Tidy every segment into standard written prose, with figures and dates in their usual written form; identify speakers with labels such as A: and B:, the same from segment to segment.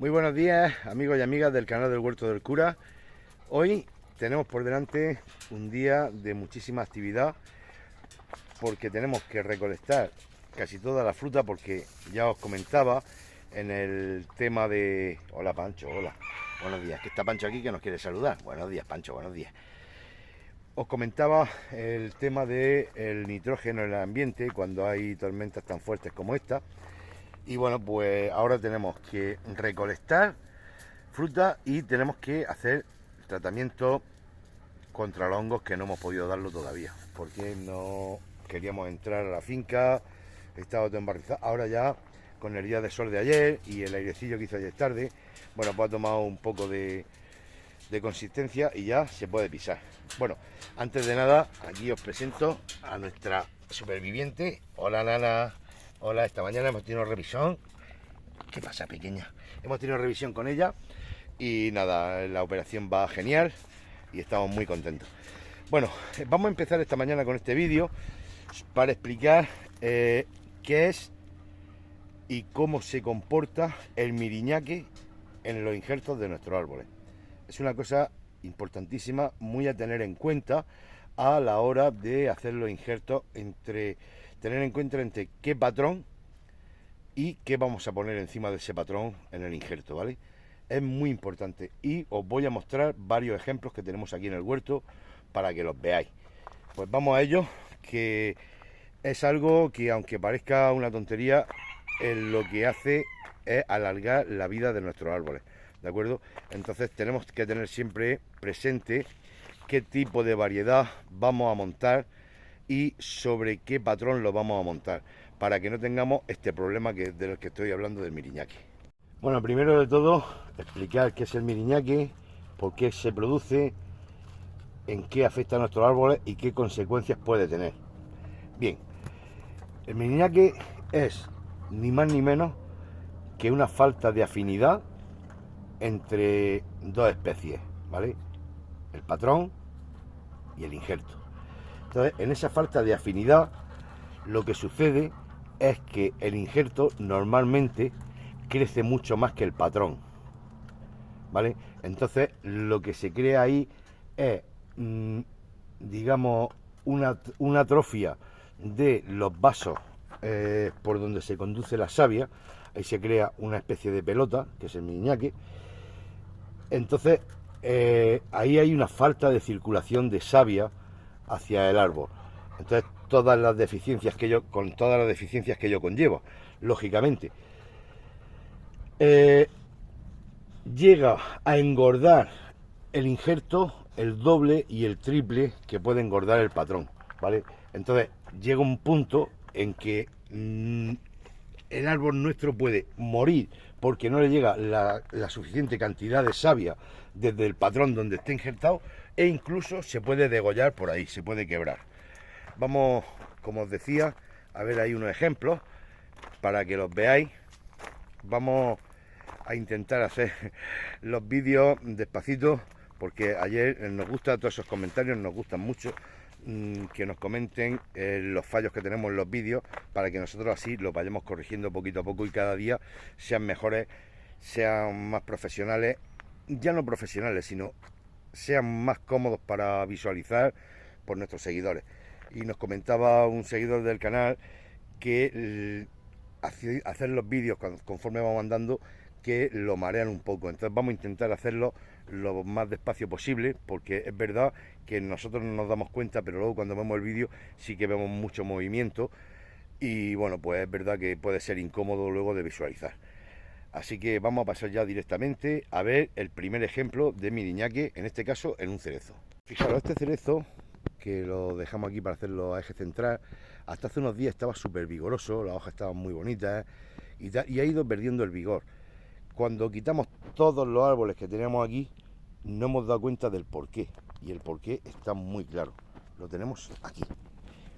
A: Muy buenos días, amigos y amigas del canal del Huerto del Cura. Hoy tenemos por delante un día de muchísima actividad porque tenemos que recolectar casi toda la fruta, porque ya os comentaba en el tema de... Hola Pancho, hola, buenos días, que está Pancho aquí que nos quiere saludar. Buenos días Pancho, buenos días. Os comentaba el tema del nitrógeno en el ambiente cuando hay tormentas tan fuertes como esta. Y bueno, pues ahora tenemos que recolectar fruta y tenemos que hacer tratamiento contra los hongos, que no hemos podido darlo todavía porque no queríamos entrar a la finca, estaba todo embarrizado. Ahora ya con el día de sol de ayer y el airecillo que hizo ayer tarde, bueno, pues ha tomado un poco de consistencia y ya se puede pisar. Bueno, antes de nada, aquí os presento a nuestra superviviente. Hola Nana, hola, esta mañana hemos tenido revisión. ¿Qué pasa, pequeña? Hemos tenido revisión con ella y nada, la operación va genial y estamos muy contentos. Bueno, vamos a empezar esta mañana con este vídeo para explicar qué es y cómo se comporta el miriñaque en los injertos de nuestros árboles. Es una cosa importantísima, muy a tener en cuenta a la hora de hacer los injertos, tener en cuenta entre qué patrón y qué vamos a poner encima de ese patrón en el injerto, ¿vale? Es muy importante y os voy a mostrar varios ejemplos que tenemos aquí en el huerto para que los veáis. Pues vamos a ello, que es algo que, aunque parezca una tontería, lo que hace es alargar la vida de nuestros árboles, ¿de acuerdo? Entonces tenemos que tener siempre presente qué tipo de variedad vamos a montar y sobre qué patrón lo vamos a montar, para que no tengamos este problema del que estoy hablando, del miriñaque. Bueno, primero de todo, explicar qué es el miriñaque, por qué se produce, en qué afecta a nuestros árboles y qué consecuencias puede tener. Bien, el miriñaque es ni más ni menos que una falta de afinidad entre dos especies, ¿vale? El patrón y el injerto. Entonces, en esa falta de afinidad, lo que sucede es que el injerto normalmente crece mucho más que el patrón, ¿vale? Entonces, lo que se crea ahí es, digamos, una atrofia de los vasos por donde se conduce la savia. Ahí se crea una especie de pelota, que es el miriñaque. Entonces, ahí hay una falta de circulación de savia hacia el árbol. Entonces, con todas las deficiencias que ello conlleva, lógicamente, llega a engordar el injerto el doble y el triple que puede engordar el patrón, ¿vale? Entonces, llega un punto en que el árbol nuestro puede morir porque no le llega la suficiente cantidad de savia desde el patrón donde esté injertado, e incluso se puede degollar por ahí, se puede quebrar. Vamos, como os decía, a ver ahí unos ejemplos para que los veáis. Vamos a intentar hacer los vídeos despacito, porque ayer nos gusta, todos esos comentarios nos gustan mucho, que nos comenten los fallos que tenemos en los vídeos, para que nosotros así los vayamos corrigiendo poquito a poco y cada día sean mejores, sean más profesionales, ya no profesionales, sino sean más cómodos para visualizar por nuestros seguidores. Y nos comentaba un seguidor del canal que hacer los vídeos conforme vamos andando, que lo marean un poco. Entonces vamos a intentar hacerlo lo más despacio posible, porque es verdad que nosotros no nos damos cuenta, pero luego cuando vemos el vídeo sí que vemos mucho movimiento y bueno, pues es verdad que puede ser incómodo luego de visualizar. Así que vamos a pasar ya directamente a ver el primer ejemplo de miriñaque, en este caso en un cerezo. Fijaros, este cerezo, que lo dejamos aquí para hacerlo a eje central, hasta hace unos días estaba súper vigoroso, las hojas estaban muy bonitas y ha ido perdiendo el vigor. Cuando quitamos todos los árboles que teníamos aquí, no hemos dado cuenta del porqué, y el porqué está muy claro. Lo tenemos aquí.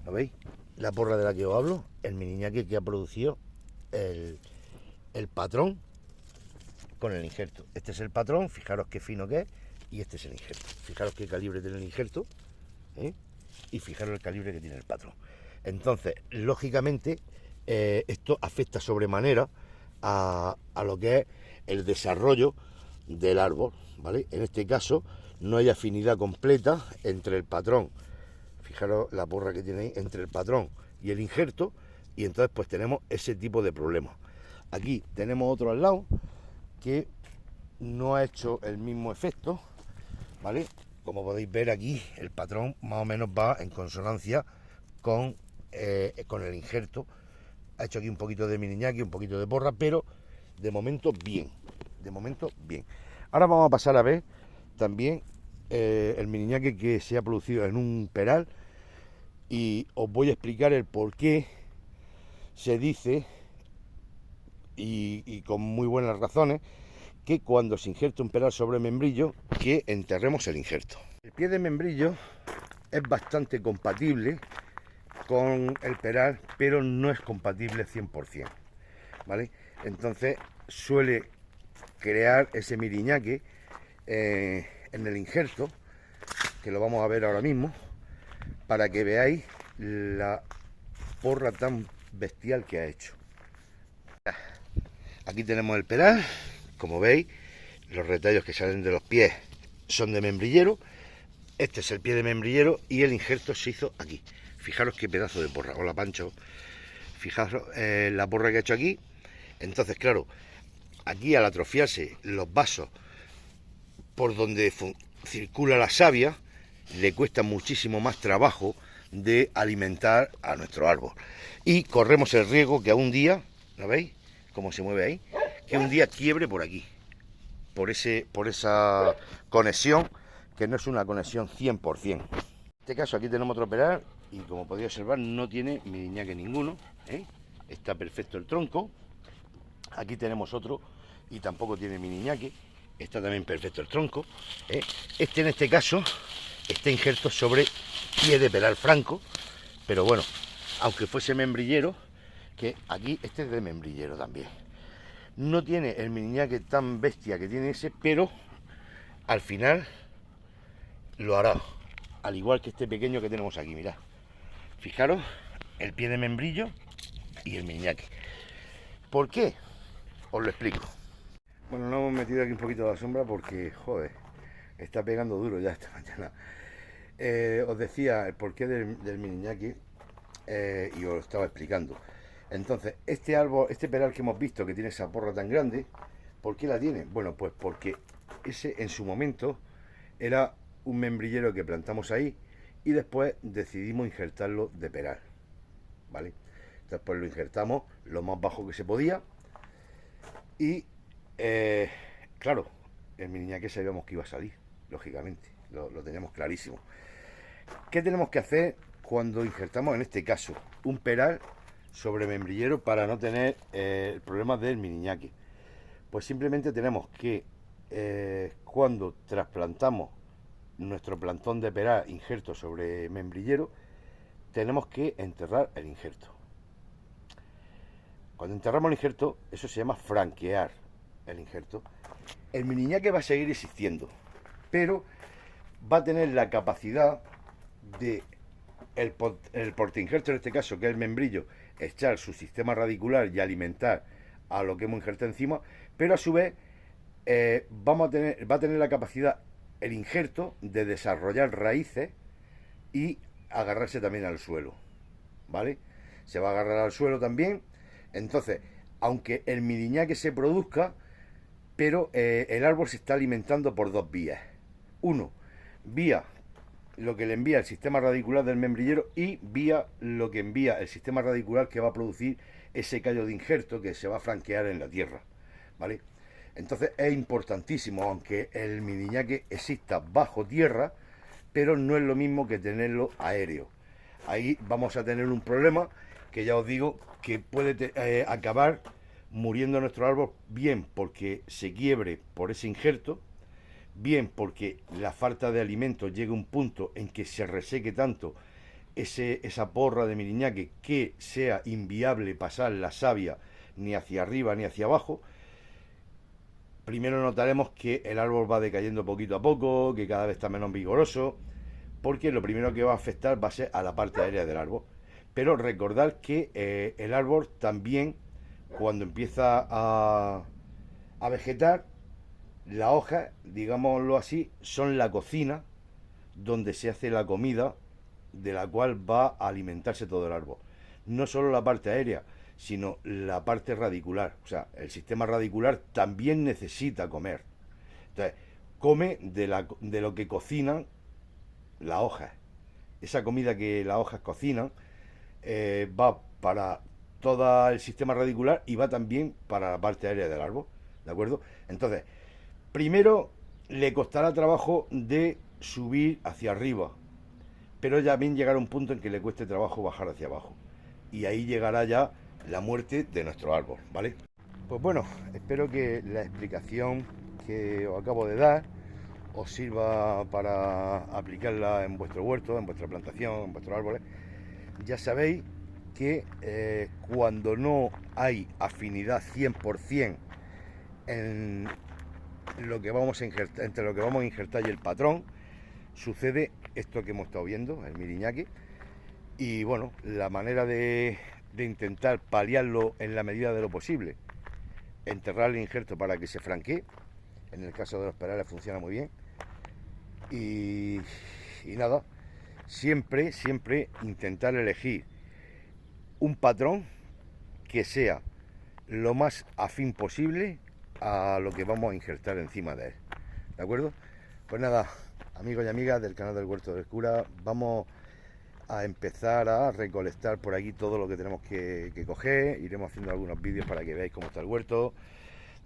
A: ¿Lo veis? La porra de la que os hablo, el miriñaque que ha producido el patrón con el injerto. Este es el patrón, fijaros qué fino que es, y este es el injerto. Fijaros qué calibre tiene el injerto, y fijaros el calibre que tiene el patrón. Entonces, lógicamente, esto afecta sobremanera a lo que es el desarrollo del árbol, ¿vale? En este caso no hay afinidad completa entre el patrón, fijaros la porra que tiene ahí, entre el patrón y el injerto, y entonces pues tenemos ese tipo de problemas. Aquí tenemos otro al lado que no ha hecho el mismo efecto, ¿vale? Como podéis ver aquí, el patrón más o menos va en consonancia con el injerto. Ha hecho aquí un poquito de miriñaki, un poquito de porra, pero de momento bien. De momento bien. Ahora vamos a pasar a ver también el miriñaki que se ha producido en un peral, y os voy a explicar el por qué se dice, y con muy buenas razones, que cuando se injerta un peral sobre membrillo, que enterremos el injerto. El pie de membrillo es bastante compatible con el peral, pero no es compatible 100%, ¿vale? Entonces suele crear ese miriñaque en el injerto, que lo vamos a ver ahora mismo, para que veáis la porra tan bestial que ha hecho. Aquí tenemos el peral, como veis, los retallos que salen de los pies son de membrillero. Este es el pie de membrillero y el injerto se hizo aquí. Fijaros qué pedazo de porra. Hola, Pancho. Fijaros la porra que ha hecho aquí. Entonces, claro, aquí al atrofiarse los vasos por donde circula la savia, le cuesta muchísimo más trabajo de alimentar a nuestro árbol. Y corremos el riesgo que a un día, ¿lo veis? Cómo se mueve ahí, que un día quiebre por aquí, por esa conexión, que no es una conexión 100%. En este caso aquí tenemos otro peral y como podéis observar no tiene miriñaque ninguno, ¿eh? Está perfecto el tronco. Aquí tenemos otro y tampoco tiene miriñaque, está también perfecto el tronco, ¿eh? Este en este caso está injerto sobre pie de peral franco, pero bueno, aunque fuese membrillero, que aquí este es de membrillero también. No tiene el miriñaque tan bestia que tiene ese, pero al final lo hará, al igual que este pequeño que tenemos aquí, mirad. Fijaros el pie de membrillo y el miriñaque. ¿Por qué? Os lo explico. Bueno, nos hemos metido aquí un poquito a la sombra porque, joder, está pegando duro ya esta mañana. Os decía el porqué del miriñaque y os lo estaba explicando. Entonces, este árbol, este peral que hemos visto que tiene esa porra tan grande, ¿por qué la tiene? Bueno, pues porque ese en su momento era un membrillero que plantamos ahí y después decidimos injertarlo de peral, ¿vale? Entonces pues lo injertamos lo más bajo que se podía y claro, el miriñaque sabíamos que iba a salir, lógicamente, lo teníamos clarísimo. ¿Qué tenemos que hacer cuando injertamos en este caso un peral sobre membrillero para no tener problemas del miriñaque? Pues simplemente tenemos que cuando trasplantamos nuestro plantón de peral injerto sobre membrillero, tenemos que enterrar el injerto. Cuando enterramos el injerto, eso se llama franquear el injerto. El miriñaque va a seguir existiendo, pero va a tener la capacidad de el portainjerto, en este caso, que es el membrillo, echar su sistema radicular y alimentar a lo que hemos injertado encima, pero a su vez va a tener la capacidad el injerto de desarrollar raíces y agarrarse también al suelo, ¿vale? Se va a agarrar al suelo también. Entonces, aunque el miriñaque se produzca, pero el árbol se está alimentando por dos vías. Uno, vía lo que le envía el sistema radicular del membrillero y vía lo que envía el sistema radicular que va a producir ese callo de injerto que se va a franquear en la tierra, ¿vale? Entonces es importantísimo, aunque el miriñaque exista bajo tierra, pero no es lo mismo que tenerlo aéreo. Ahí vamos a tener un problema que ya os digo que puede acabar muriendo nuestro árbol, bien porque se quiebre por ese injerto, bien porque la falta de alimento llegue a un punto en que se reseque tanto esa porra de miriñaque que sea inviable pasar la savia ni hacia arriba ni hacia abajo. Primero notaremos que el árbol va decayendo poquito a poco, que cada vez está menos vigoroso, porque lo primero que va a afectar va a ser a la parte aérea del árbol. Pero recordad que el árbol también, cuando empieza a a vegetar, las hojas, digámoslo así, son la cocina donde se hace la comida de la cual va a alimentarse todo el árbol. No solo la parte aérea, sino la parte radicular. O sea, el sistema radicular también necesita comer. Entonces, come de lo que cocinan las hojas. Esa comida que las hojas cocinan va para todo el sistema radicular y va también para la parte aérea del árbol. ¿De acuerdo? Entonces, primero le costará trabajo de subir hacia arriba, pero ya bien llegará un punto en que le cueste trabajo bajar hacia abajo. Y ahí llegará ya la muerte de nuestro árbol, ¿vale? Pues bueno, espero que la explicación que os acabo de dar os sirva para aplicarla en vuestro huerto, en vuestra plantación, en vuestros árboles. Ya sabéis que cuando no hay afinidad 100% en lo que vamos a injertar, entre lo que vamos a injertar y el patrón, sucede esto que hemos estado viendo, el miriñaque. Y bueno, la manera de intentar paliarlo en la medida de lo posible, enterrar el injerto para que se franquee. En el caso de los perales funciona muy bien. Y nada, siempre intentar elegir un patrón que sea lo más afín posible a lo que vamos a injertar encima de él. ¿De acuerdo? Pues nada, amigos y amigas del canal del Huerto del Cura, vamos a empezar a recolectar por aquí todo lo que tenemos que coger. Iremos haciendo algunos vídeos para que veáis cómo está el huerto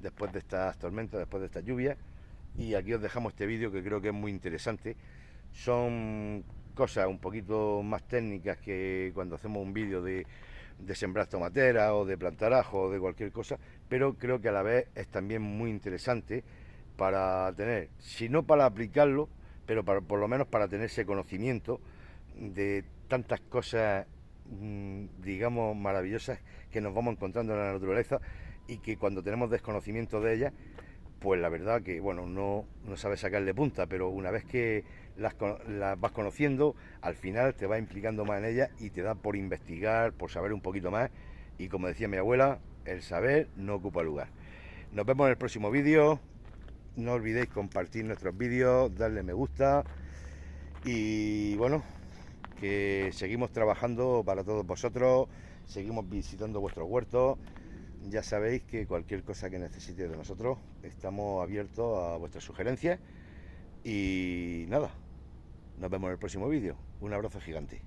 A: después de estas tormentas, después de estas lluvias. Y aquí os dejamos este vídeo que creo que es muy interesante. Son cosas un poquito más técnicas que cuando hacemos un vídeo de sembrar tomatera o de plantar ajo o de cualquier cosa, pero creo que a la vez es también muy interesante para tener, si no para aplicarlo, pero por lo menos para tener ese conocimiento de tantas cosas, digamos, maravillosas que nos vamos encontrando en la naturaleza y que cuando tenemos desconocimiento de ellas, pues la verdad que, bueno, no sabes sacarle punta, pero una vez que las vas conociendo, al final te vas implicando más en ellas y te da por investigar, por saber un poquito más. Y como decía mi abuela, el saber no ocupa lugar. Nos vemos en el próximo vídeo. No olvidéis compartir nuestros vídeos, darle me gusta. Y bueno, que seguimos trabajando para todos vosotros, seguimos visitando vuestros huertos. Ya sabéis que cualquier cosa que necesitéis de nosotros, estamos abiertos a vuestras sugerencias. Y nada, nos vemos en el próximo vídeo. Un abrazo gigante.